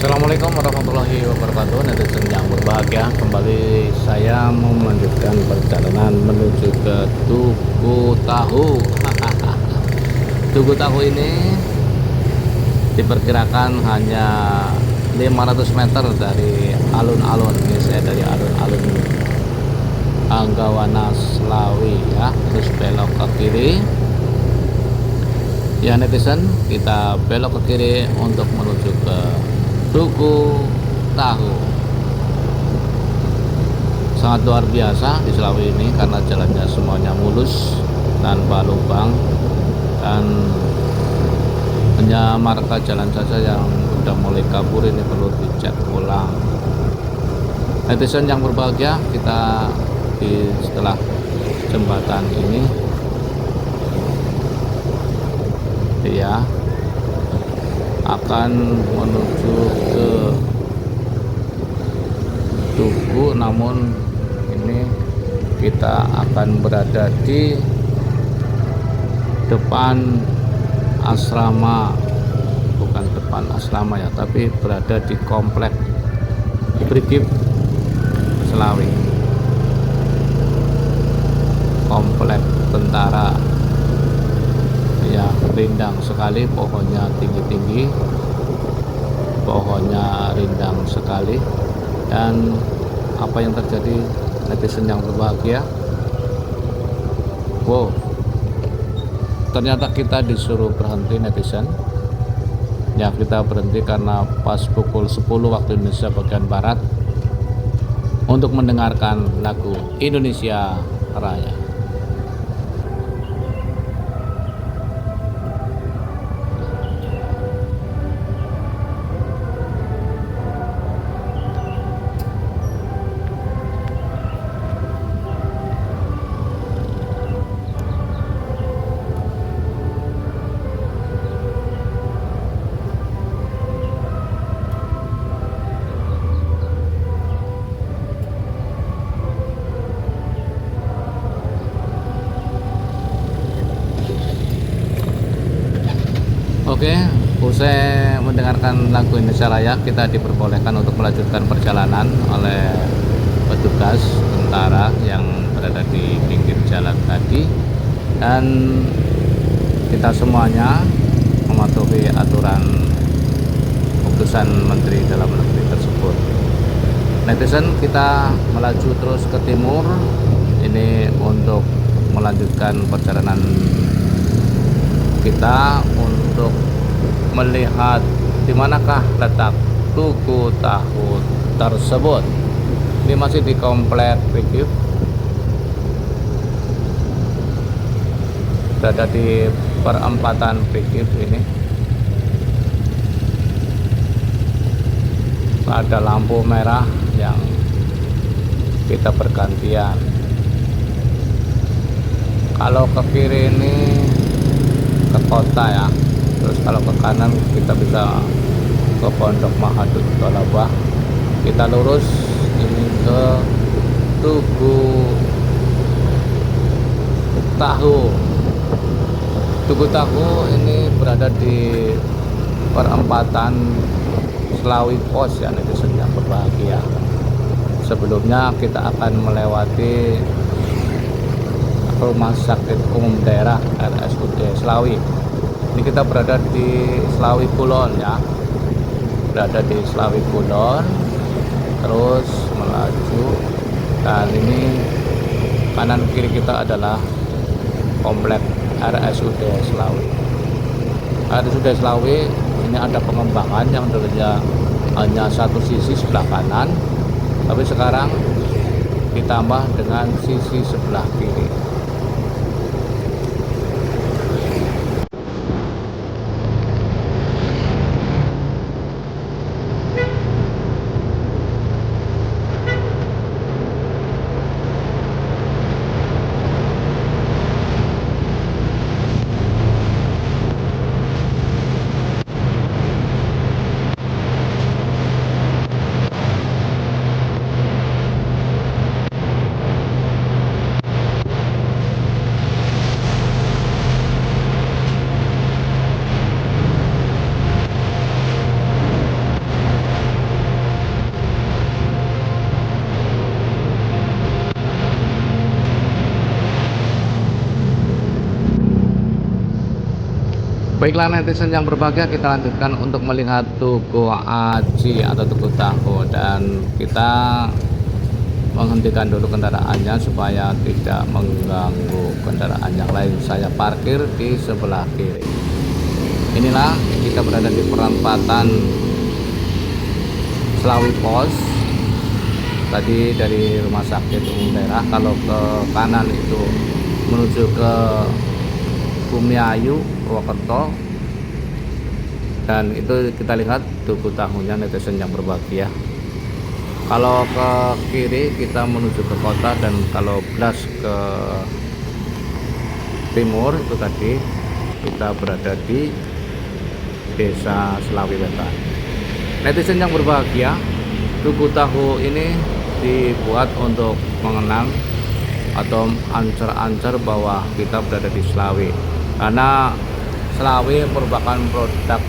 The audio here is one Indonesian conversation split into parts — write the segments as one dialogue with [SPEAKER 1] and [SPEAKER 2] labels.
[SPEAKER 1] Assalamualaikum warahmatullahi wabarakatuh. Netizen yang berbahagia, kembali saya mau melanjutkan perjalanan menuju ke Tugu Tahu. Tugu Tahu ini diperkirakan hanya 500 meter dari alun-alun. Ini saya dari alun-alun Anggawana Slawi ya, terus belok ke kiri ya netizen, kita belok ke kiri untuk menuju ke Tugu Tahu. Sangat luar biasa di Slawi ini karena jalannya semuanya mulus tanpa lubang, dan hanya marka jalan saja yang udah mulai kabur, ini perlu dicat ulang. Netizen yang berbahagia, kita setelah jembatan ini ya akan menuju ke Tugu, namun ini kita akan berada di depan asrama, bukan depan asrama ya, tapi berada di komplek Brigif Slawi, komplek tentara ya. Rindang sekali, pohonnya tinggi-tinggi, pohonnya rindang sekali. Dan apa yang terjadi netizen yang berbahagia, wow, ternyata kita disuruh berhenti netizen ya. Kita berhenti karena pas pukul 10 waktu Indonesia bagian Barat untuk mendengarkan lagu Indonesia Raya. Oke, usai mendengarkan lagu Indonesia Raya, kita diperbolehkan untuk melanjutkan perjalanan oleh petugas tentara yang berada di pinggir jalan tadi, dan kita semuanya mematuhi aturan keputusan Menteri Dalam Negeri tersebut. Netizen, kita melaju terus ke timur ini untuk melanjutkan perjalanan kita untuk melihat di manakah letak Tugu Tahu tersebut. Ini masih di komplek Brigif, berada di perempatan Brigif ini. Ada lampu merah yang kita bergantian. Kalau ke kiri ini ke kota ya, terus kalau ke kanan kita bisa ke Pondok Mahadut Tolabah. Kita lurus ini ke Tugu Tahu. Tugu Tahu ini berada di perempatan Slawi Pos ya netizen yang berbahagia. Sebelumnya kita akan melewati Rumah Sakit Umum Daerah RSUD Slawi. Ini kita berada di Slawi Kulon ya, berada di Slawi Kulon, terus melaju, dan ini kanan kiri kita adalah komplek RSUD Slawi. RSUD Slawi ini ada pengembangan yang dulunya hanya satu sisi sebelah kanan, tapi sekarang ditambah dengan sisi sebelah kiri. Baiklah netizen yang berbahagia, kita lanjutkan untuk melihat tugu aci atau tugu tahu, dan kita menghentikan dulu kendaraannya supaya tidak mengganggu kendaraan yang lain. Saya parkir di sebelah kiri. Inilah kita berada di perempatan Slawi Pos. Tadi dari rumah sakit umum daerah, kalau ke kanan itu menuju ke Bumiayu, Purwokerto, dan itu kita lihat tugu tahunya netizen yang berbahagia. Kalau ke kiri kita menuju ke kota, dan kalau belas ke timur itu tadi kita berada di Desa Slawi Wetan. Netizen yang berbahagia, tugu tahu ini dibuat untuk mengenang atau ancer-ancer bahwa kita berada di Slawi, karena Slawi merupakan produk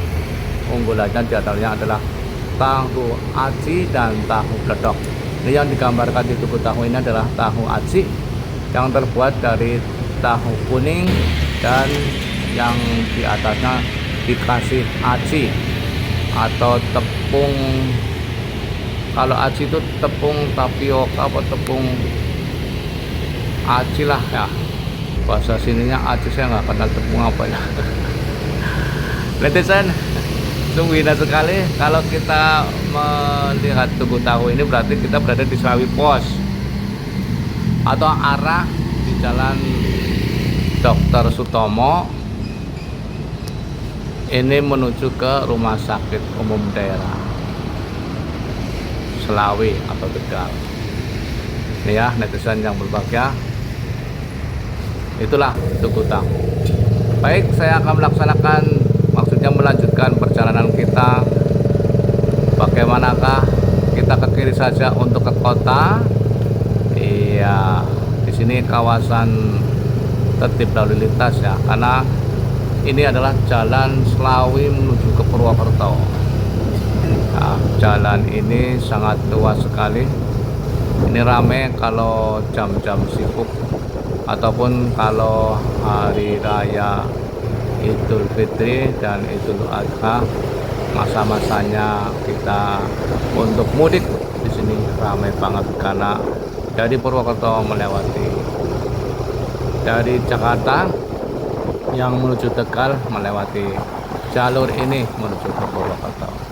[SPEAKER 1] unggulannya diantaranya adalah tahu aci dan tahu bledok. Ini yang digambarkan di tugu tahu ini adalah tahu aci yang terbuat dari tahu kuning, dan yang di atasnya dikasih aci atau tepung. Kalau aci itu tepung tapioka atau tepung aci lah ya, bahasa sininya aci, saya nggak kenal tepung apa ya. Netizen, sungguh indah sekali kalau kita melihat tugu tahu ini, berarti kita berada di Slawi Pos atau arah di Jalan Dr. Sutomo ini menuju ke Rumah Sakit Umum Daerah Slawi atau Tegal. Ini ya netizen yang berbahagia, itulah tugu tahu. Baik, saya akan melaksanakan, maksudnya melanjutkan perjalanan kita. Bagaimanakah kita ke kiri saja untuk ke kota? Iya, di sini kawasan tertib lalu lintas ya, karena ini adalah jalan Slawi menuju ke Purwokerto. Nah, jalan ini sangat luas sekali. Ini ramai kalau jam-jam sibuk ataupun kalau hari raya Idul Fitri dan Idul Adha, masa-masanya kita untuk mudik. Di sini ramai banget karena dari Purwokerto melewati, dari Jakarta yang menuju Tegal melewati jalur ini menuju ke Purwokerto.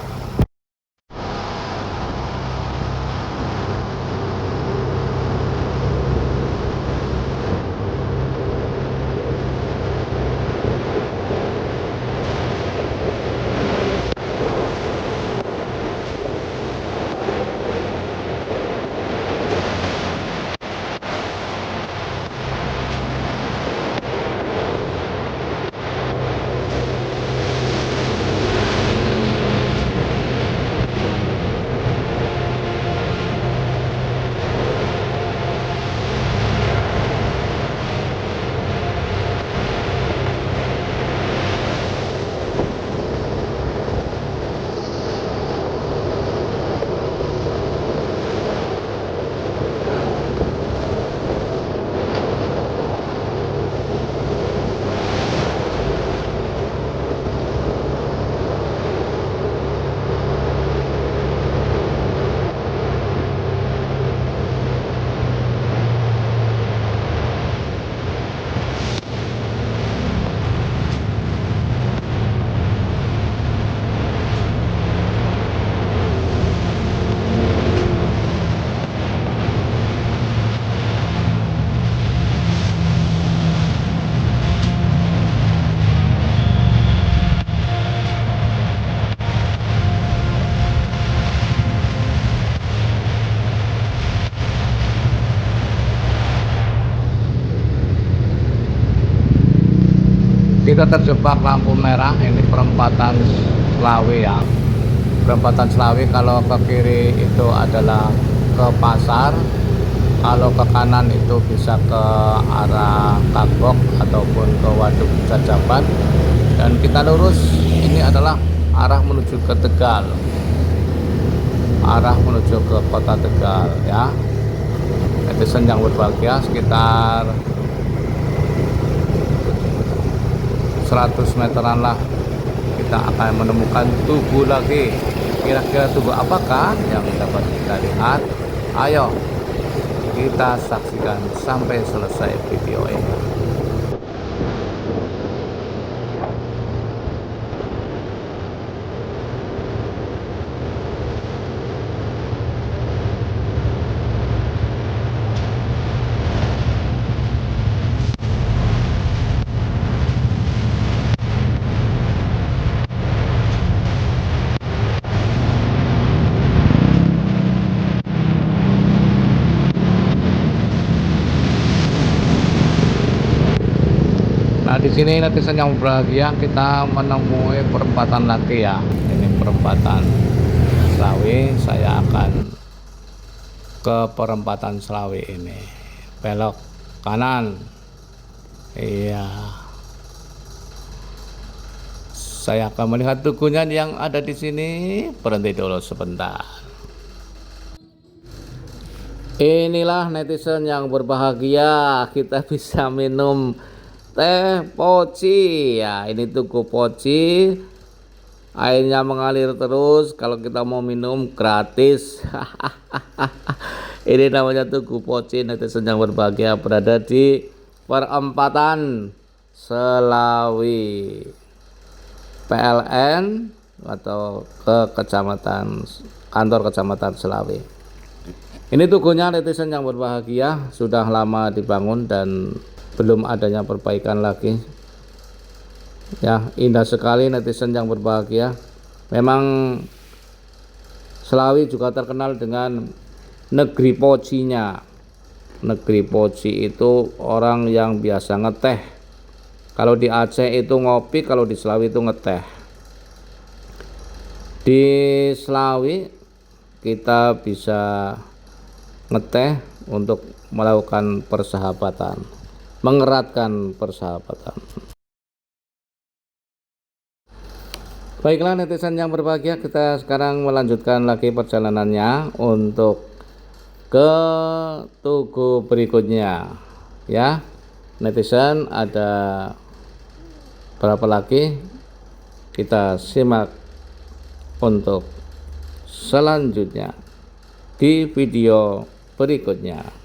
[SPEAKER 1] Kita terjebak lampu merah, ini perempatan Slawi ya. Perempatan Slawi, kalau ke kiri itu adalah ke pasar, kalau ke kanan itu bisa ke arah Kagok ataupun ke Waduk Cacaban, dan kita lurus ini adalah arah menuju ke Tegal, arah menuju ke kota Tegal ya. Netizen yang berbahagia, sekitar 100 meteran lah kita akan menemukan tugu lagi. Kira-kira tugu apakah yang dapat kita lihat? Ayo kita saksikan sampai selesai video ini. Nah, di sini netizen yang berbahagia, kita menemui perempatan lagi ya. Ini perempatan Slawi. Saya akan ke perempatan Slawi ini. Belok kanan. Iya. Saya akan melihat tugunya yang ada di sini. Berhenti dulu sebentar. Inilah netizen yang berbahagia, kita bisa minum teh poci ya. Ini tugu poci, airnya mengalir terus, kalau kita mau minum gratis. Ini namanya tugu poci. Netizen yang berbahagia berada di perempatan Slawi PLN atau ke kecamatan, kantor kecamatan Slawi. Ini tugunya netizen yang berbahagia, sudah lama dibangun dan belum adanya perbaikan lagi ya. Indah sekali netizen yang berbahagia. Memang Slawi juga terkenal dengan negeri pocinya. Negeri poci itu orang yang biasa ngeteh. Kalau di Aceh itu ngopi, kalau di Slawi itu ngeteh. Di Slawi kita bisa ngeteh untuk melakukan persahabatan, mengeratkan persahabatan. Baiklah netizen yang berbahagia, kita sekarang melanjutkan lagi perjalanannya untuk ke tugu berikutnya ya. Netizen, ada berapa lagi? Kita simak untuk selanjutnya di video berikutnya.